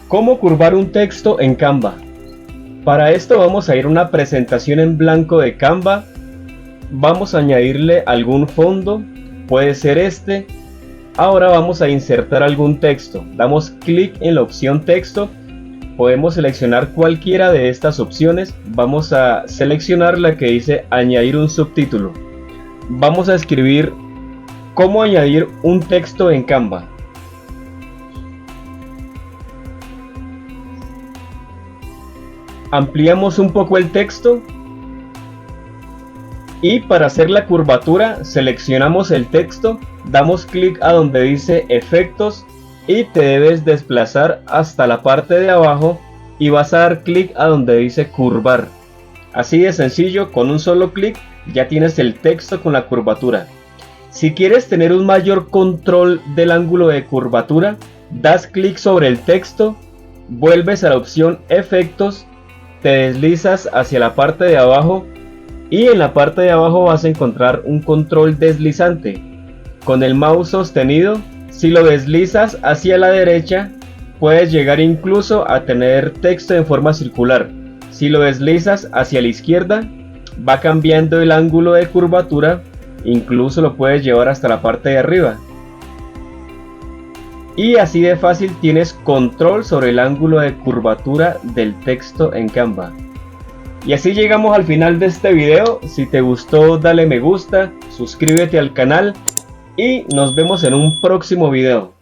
¿Cómo curvar un texto en Canva? Para esto vamos a ir a una presentación en blanco de Canva. Vamos a añadirle algún fondo, puede ser este. Ahora vamos a insertar algún texto. Damos clic en la opción texto. Podemos seleccionar cualquiera de estas opciones. Vamos a seleccionar la que dice añadir un subtítulo. Vamos a escribir cómo añadir un texto en Canva. Ampliamos un poco el texto y para hacer la curvatura seleccionamos el texto, damos clic a donde dice efectos y te debes desplazar hasta la parte de abajo y vas a dar clic a donde dice curvar. Así de sencillo, con un solo clic ya tienes el texto con la curvatura. Si quieres tener un mayor control del ángulo de curvatura, das clic sobre el texto, vuelves a la opción efectos, te deslizas hacia la parte de abajo y en la parte de abajo vas a encontrar un control deslizante. Con el mouse sostenido, si lo deslizas hacia la derecha, puedes llegar incluso a tener texto en forma circular. Si lo deslizas hacia la izquierda, va cambiando el ángulo de curvatura, incluso lo puedes llevar hasta la parte de arriba. Y así de fácil tienes control sobre el ángulo de curvatura del texto en Canva. Y así llegamos al final de este video. Si te gustó, dale me gusta, suscríbete al canal y nos vemos en un próximo video.